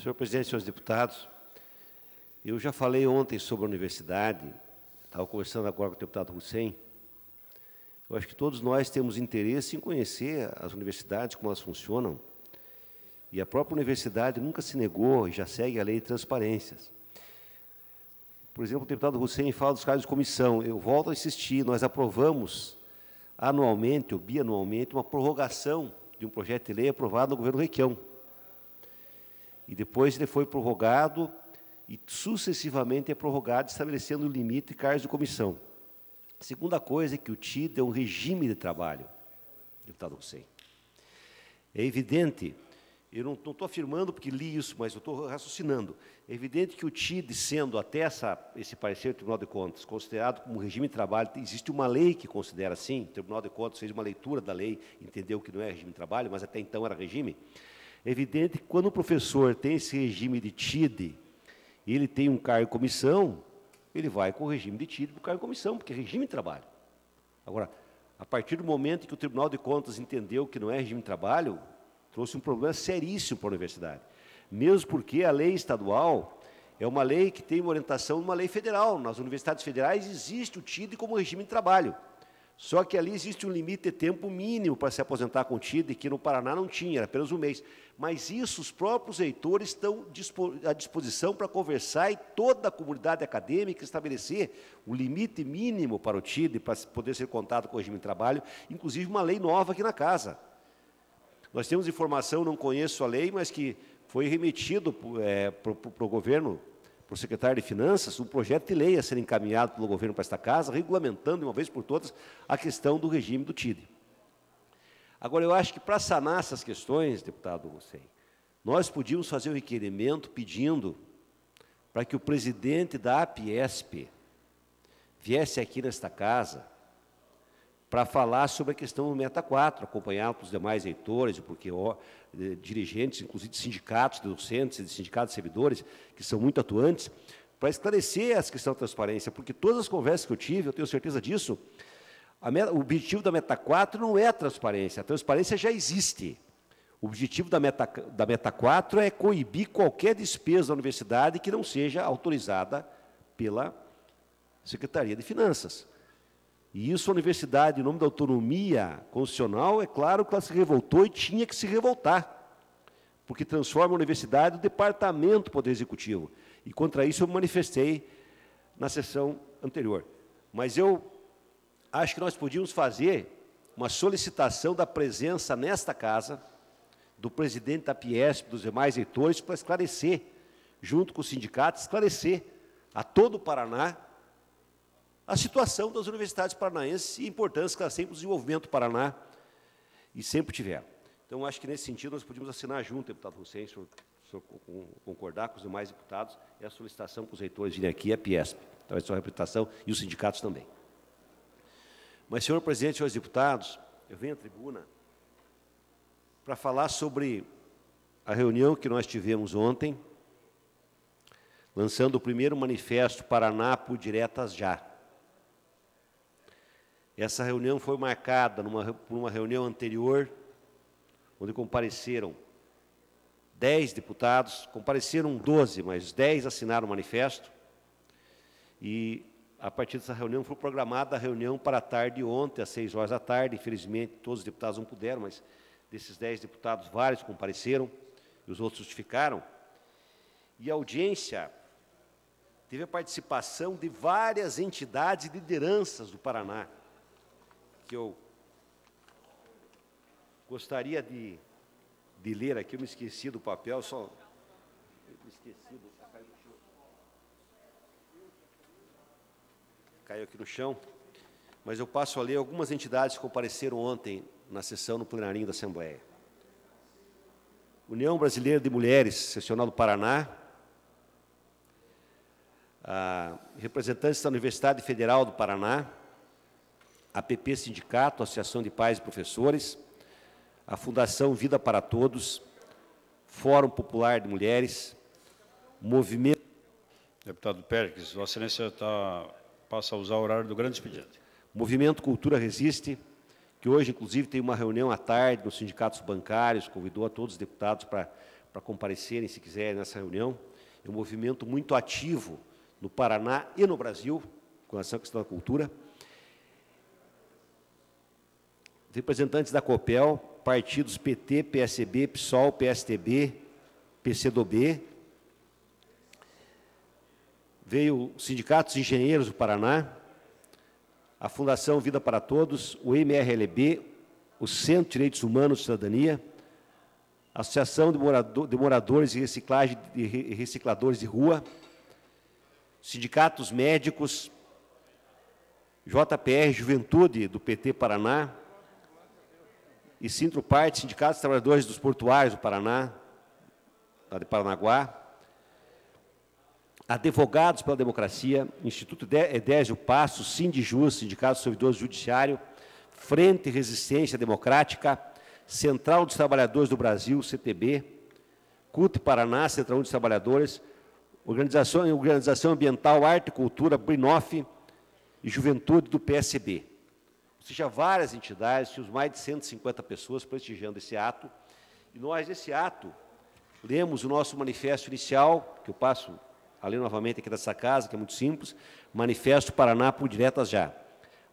Senhor presidente, senhores deputados, eu já falei ontem sobre a universidade, estava conversando agora com o deputado Hussein. Eu acho que todos nós temos interesse em conhecer as universidades, como elas funcionam, e a própria universidade nunca se negou e já segue a lei de transparências. Por exemplo, o deputado Hussein fala dos casos de comissão. Eu volto a insistir, nós aprovamos anualmente ou bianualmente uma prorrogação de um projeto de lei aprovado no governo Requião. E depois ele foi prorrogado e sucessivamente é prorrogado, estabelecendo o limite de cargos de comissão. A segunda coisa é que o TID é um regime de trabalho, deputado Hussein. É evidente, eu não estou afirmando porque li isso, mas eu estou raciocinando. É evidente que o TID, sendo até esse parecer do Tribunal de Contas, considerado como regime de trabalho, existe uma lei que considera assim, o Tribunal de Contas fez uma leitura da lei, entendeu que não é regime de trabalho, mas até então era regime. É evidente que quando o professor tem esse regime de TID, e ele tem um cargo de comissão, ele vai com o regime de TID para o cargo de comissão, porque é regime de trabalho. Agora, a partir do momento que o Tribunal de Contas entendeu que não é regime de trabalho, trouxe um problema seríssimo para a universidade. Mesmo porque a lei estadual é uma lei que tem uma orientação de uma lei federal. Nas universidades federais existe o TID como regime de trabalho. Só que ali existe um limite de tempo mínimo para se aposentar com o TID, que no Paraná não tinha, era apenas um mês. Mas isso os próprios reitores estão à disposição para conversar e toda a comunidade acadêmica estabelecer o limite mínimo para o TID, para poder ser contado com o regime de trabalho, inclusive uma lei nova aqui na casa. Nós temos informação, não conheço a lei, mas que foi remetido para o governo, para o secretário de Finanças, um projeto de lei a ser encaminhado pelo governo para esta casa, regulamentando, de uma vez por todas, a questão do regime do TID. Agora, eu acho que, para sanar essas questões, deputado Hussein, nós podíamos fazer um requerimento pedindo para que o presidente da APIESP viesse aqui nesta casa para falar sobre a questão do Meta 4, acompanhado pelos demais reitores, porque dirigentes, inclusive de sindicatos de docentes e de sindicatos de servidores, que são muito atuantes, para esclarecer essa questão da transparência, porque todas as conversas que eu tive, eu tenho certeza disso, o objetivo da Meta 4 não é a transparência já existe. O objetivo da Meta 4 é coibir qualquer despesa da universidade que não seja autorizada pela Secretaria de Finanças. E isso a universidade, em nome da autonomia constitucional, é claro que ela se revoltou e tinha que se revoltar, porque transforma a universidade no departamento do Poder Executivo. E contra isso eu me manifestei na sessão anterior. Mas eu acho que nós podíamos fazer uma solicitação da presença nesta casa do presidente da Piesp, dos demais reitores, para esclarecer, junto com os sindicatos, esclarecer a todo o Paraná a situação das universidades paranaenses e a importância que elas têm para o desenvolvimento do Paraná, e sempre tiveram. Então, acho que, nesse sentido, nós podíamos assinar junto, deputado Hussein, se o senhor concordar com os demais deputados, é a solicitação para os reitores virem aqui, a Piesp, então, a sua representação, e os sindicatos também. Mas, senhor presidente, senhores deputados, eu venho à tribuna para falar sobre a reunião que nós tivemos ontem, lançando o primeiro manifesto Paraná por Diretas Já. Essa reunião foi marcada por uma reunião anterior, onde compareceram 10 deputados, compareceram 12, mas 10 assinaram o manifesto, e, a partir dessa reunião, foi programada a reunião para a tarde de ontem, às 6 horas da tarde. Infelizmente, todos os deputados não puderam, mas desses 10 deputados, vários compareceram, e os outros justificaram. E a audiência teve a participação de várias entidades e lideranças do Paraná, que eu gostaria de ler aqui. Eu me esqueci do papel, só... me esqueci do... Caiu aqui no chão, mas eu passo a ler algumas entidades que compareceram ontem na sessão no plenarinho da Assembleia. União Brasileira de Mulheres, Seccional do Paraná, representantes da Universidade Federal do Paraná, APP Sindicato, Associação de Pais e Professores, a Fundação Vida para Todos, Fórum Popular de Mulheres, Movimento... Deputado Pérez, Vossa Excelência passa a usar o horário do grande expediente. Movimento Cultura Resiste, que hoje, inclusive, tem uma reunião à tarde nos sindicatos bancários, convidou a todos os deputados para para comparecerem, se quiserem, nessa reunião. É um movimento muito ativo no Paraná e no Brasil, com relação à questão da cultura. Representantes da COPEL, partidos PT, PSB, PSOL, PSTB, PCdoB. Veio o Sindicato dos Engenheiros do Paraná, a Fundação Vida para Todos, o MRLB, o Centro de Direitos Humanos e Cidadania, a Associação de Moradores e Recicladores de Rua, sindicatos médicos, JPR Juventude do PT Paraná, e Sintrupart, Sindicato dos Trabalhadores dos Portuários do Paraná, lá de Paranaguá, Advogados pela Democracia, Instituto Edésio Passos, Sindijus, Sindicato dos Servidores do Judiciário, Frente Resistência Democrática, Central dos Trabalhadores do Brasil, CTB, CUT Paraná, Central dos Trabalhadores, Organização Ambiental, Arte e Cultura, Brinoff e Juventude do PSB. Ou seja, várias entidades, tínhamos mais de 150 pessoas prestigiando esse ato, e nós, nesse ato, lemos o nosso manifesto inicial, que eu passo a ler novamente aqui dessa casa, que é muito simples, Manifesto Paraná por Diretas Já.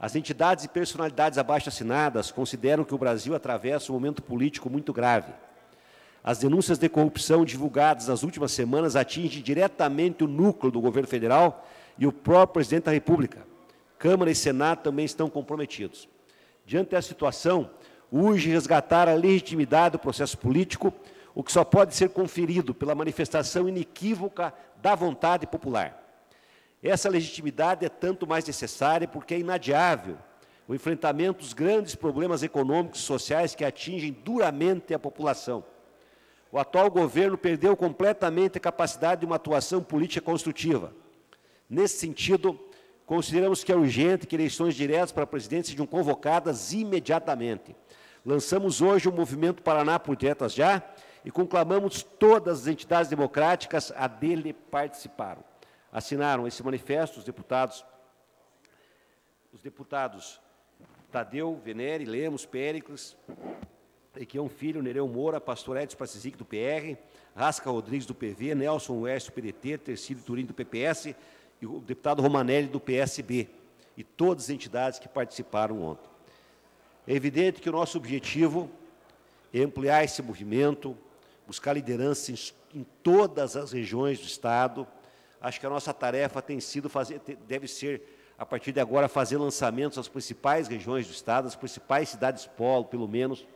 As entidades e personalidades abaixo-assinadas consideram que o Brasil atravessa um momento político muito grave. As denúncias de corrupção divulgadas nas últimas semanas atingem diretamente o núcleo do governo federal e o próprio presidente da República. Câmara e Senado também estão comprometidos. Diante dessa situação, urge resgatar a legitimidade do processo político, o que só pode ser conferido pela manifestação inequívoca da vontade popular. Essa legitimidade é tanto mais necessária porque é inadiável o enfrentamento dos grandes problemas econômicos e sociais que atingem duramente a população. O atual governo perdeu completamente a capacidade de uma atuação política construtiva. Nesse sentido, consideramos que é urgente que eleições diretas para a presidência sejam convocadas imediatamente. Lançamos hoje o Movimento Paraná por Diretas Já e conclamamos todas as entidades democráticas a dele participaram. Assinaram esse manifesto os deputados Tadeu, Venere, Lemos, Péricles, Equião Filho, Nereu Moura, Pastor Edson Pracizic, do PR, Rasca Rodrigues, do PV, Nelson West, do PDT, Tercílio Turim, do PPS, e o deputado Romanelli, do PSB, e todas as entidades que participaram ontem. É evidente que o nosso objetivo é ampliar esse movimento, buscar liderança em todas as regiões do Estado. Acho que a nossa tarefa deve ser, a partir de agora, fazer lançamentos nas principais regiões do Estado, as principais cidades polo, pelo menos,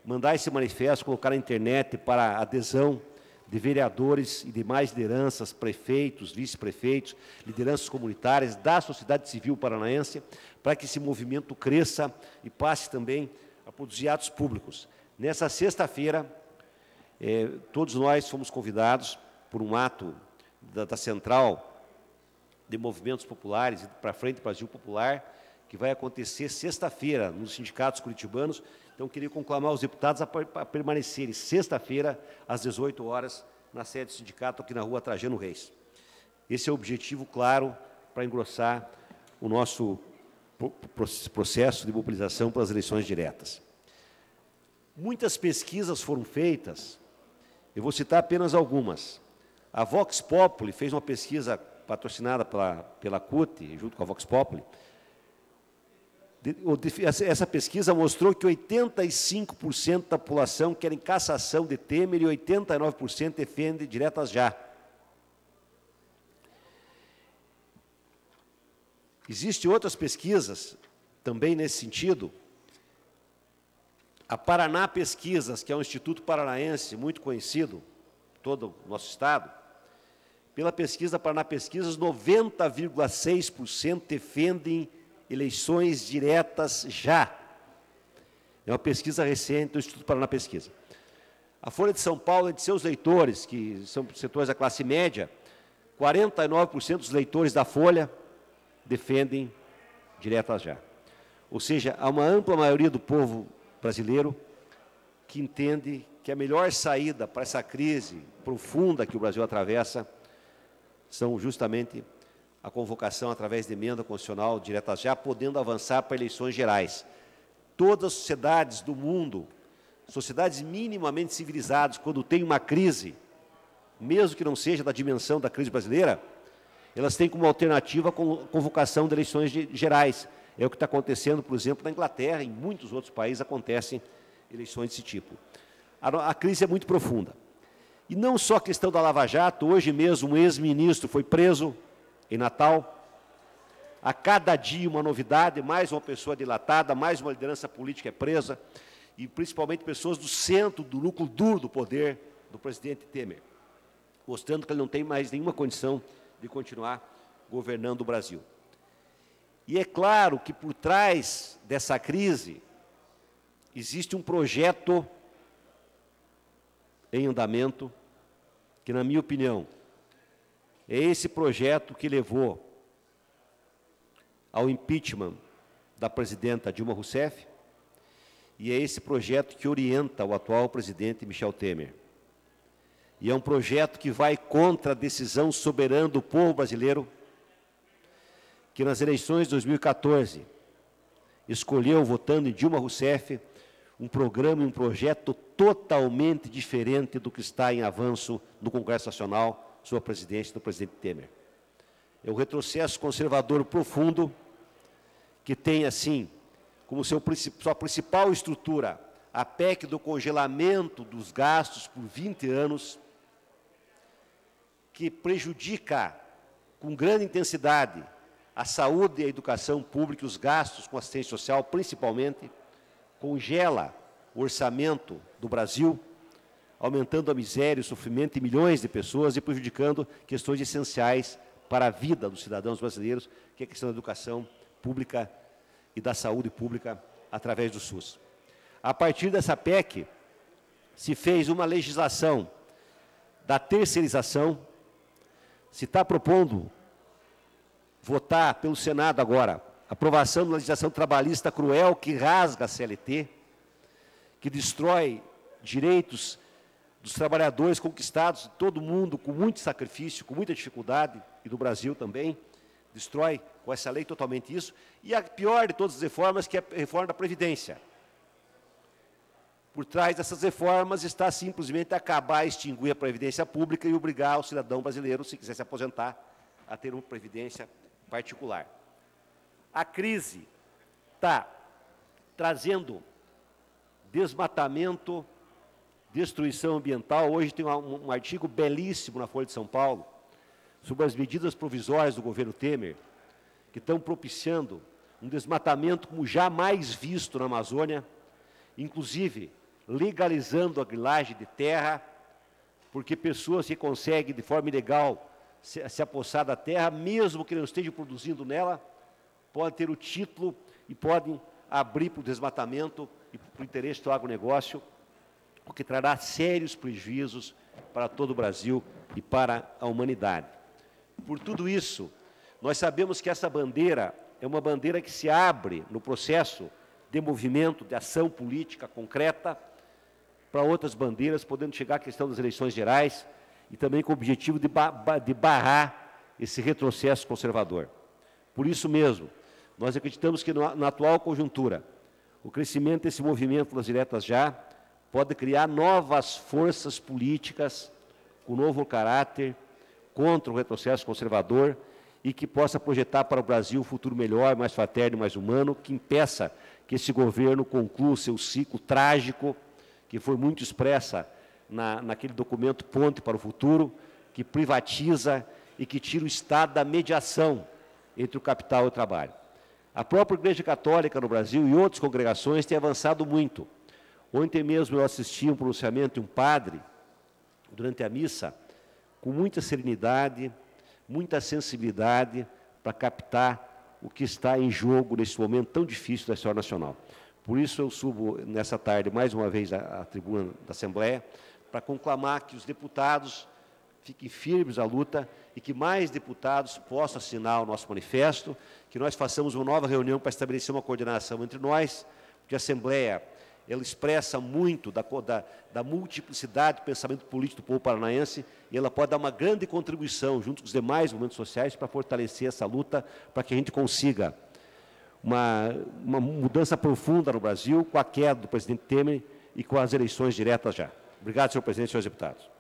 mandar esse manifesto, colocar na internet para adesão de vereadores e demais lideranças, prefeitos, vice-prefeitos, lideranças comunitárias, da sociedade civil paranaense, para que esse movimento cresça e passe também a produzir atos públicos. Nessa sexta-feira, todos nós fomos convidados por um ato da Central de Movimentos Populares para Frente Brasil Popular, que vai acontecer sexta-feira nos sindicatos curitibanos. Então, queria conclamar os deputados a permanecerem sexta-feira, às 18 horas, na sede do sindicato, aqui na rua Trajano Reis. Esse é o objetivo claro para engrossar o nosso processo de mobilização para as eleições diretas. Muitas pesquisas foram feitas, eu vou citar apenas algumas. A Vox Populi fez uma pesquisa patrocinada pela CUT, junto com a Vox Populi. Essa pesquisa mostrou que 85% da população querem cassação de Temer e 89% defende diretas já. Existem outras pesquisas também nesse sentido. A Paraná Pesquisas, que é um instituto paranaense muito conhecido em todo o nosso estado, pela pesquisa Paraná Pesquisas, 90,6% defendem eleições diretas já. É uma pesquisa recente do Instituto Paraná Pesquisa. A Folha de São Paulo, de seus leitores, que são setores da classe média, 49% dos leitores da Folha defendem diretas já. Ou seja, há uma ampla maioria do povo brasileiro que entende que a melhor saída para essa crise profunda que o Brasil atravessa são justamente a convocação através de emenda constitucional direta já, podendo avançar para eleições gerais. Todas as sociedades do mundo sociedades minimamente civilizadas, quando tem uma crise, mesmo que não seja da dimensão da crise brasileira, elas têm como alternativa a convocação de eleições gerais. É o que está acontecendo, por exemplo, na Inglaterra, em muitos outros países acontecem eleições desse tipo. A crise é muito profunda. E não só a questão da Lava Jato, hoje mesmo um ex-ministro foi preso em Natal. A cada dia uma novidade, mais uma pessoa dilatada, mais uma liderança política é presa, e principalmente pessoas do centro, do núcleo duro do poder do presidente Temer, mostrando que ele não tem mais nenhuma condição de continuar governando o Brasil. E é claro que por trás dessa crise existe um projeto em andamento, que, na minha opinião, é esse projeto que levou ao impeachment da presidenta Dilma Rousseff, e é esse projeto que orienta o atual presidente Michel Temer. E é um projeto que vai contra a decisão soberana do povo brasileiro, que nas eleições de 2014 escolheu, votando em Dilma Rousseff, um programa e um projeto totalmente diferente do que está em avanço no Congresso Nacional, sob a presidência do presidente Temer. É um retrocesso conservador profundo, que tem, assim, como sua principal estrutura a PEC do congelamento dos gastos por 20 anos, que prejudica com grande intensidade a saúde e a educação pública e os gastos com assistência social, principalmente, congela o orçamento do Brasil, aumentando a miséria e o sofrimento de milhões de pessoas e prejudicando questões essenciais para a vida dos cidadãos brasileiros, que é a questão da educação pública e da saúde pública através do SUS. A partir dessa PEC, se fez uma legislação da terceirização, se está propondo votar pelo Senado agora, aprovação de uma legislação trabalhista cruel que rasga a CLT, que destrói direitos dos trabalhadores conquistados de todo mundo, com muito sacrifício, com muita dificuldade, e do Brasil também, destrói com essa lei totalmente isso. E a pior de todas as reformas, que é a reforma da Previdência. Por trás dessas reformas está simplesmente acabar, extinguir a Previdência Pública e obrigar o cidadão brasileiro, se quiser se aposentar, a ter uma Previdência particular. A crise está trazendo desmatamento, destruição ambiental. Hoje tem um artigo belíssimo na Folha de São Paulo sobre as medidas provisórias do governo Temer, que estão propiciando um desmatamento como jamais visto na Amazônia, inclusive legalizando a grilagem de terra, porque pessoas que conseguem de forma ilegal se apossar da terra, mesmo que não estejam produzindo nela, podem ter o título e podem abrir para o desmatamento e para o interesse do agronegócio, o que trará sérios prejuízos para todo o Brasil e para a humanidade. Por tudo isso, nós sabemos que essa bandeira é uma bandeira que se abre no processo de movimento, de ação política concreta, para outras bandeiras, podendo chegar à questão das eleições gerais, e também com o objetivo de barrar esse retrocesso conservador. Por isso mesmo, nós acreditamos que na atual conjuntura, o crescimento desse movimento das diretas já pode criar novas forças políticas com novo caráter contra o retrocesso conservador e que possa projetar para o Brasil um futuro melhor, mais fraterno e mais humano, que impeça que esse governo conclua o seu ciclo trágico, que foi muito expressa naquele documento Ponte para o Futuro, que privatiza e que tira o Estado da mediação entre o capital e o trabalho. A própria Igreja Católica no Brasil e outras congregações têm avançado muito. Ontem mesmo eu assisti um pronunciamento de um padre, durante a missa, com muita serenidade, muita sensibilidade, para captar o que está em jogo nesse momento tão difícil da história nacional. Por isso eu subo nessa tarde, mais uma vez, à tribuna da Assembleia, para conclamar que os deputados fiquem firmes à luta e que mais deputados possam assinar o nosso manifesto, que nós façamos uma nova reunião para estabelecer uma coordenação entre nós, porque a Assembleia ela expressa muito da multiplicidade do pensamento político do povo paranaense e ela pode dar uma grande contribuição, junto com os demais movimentos sociais, para fortalecer essa luta, para que a gente consiga uma mudança profunda no Brasil, com a queda do presidente Temer e com as eleições diretas já. Obrigado, senhor presidente e senhores deputados.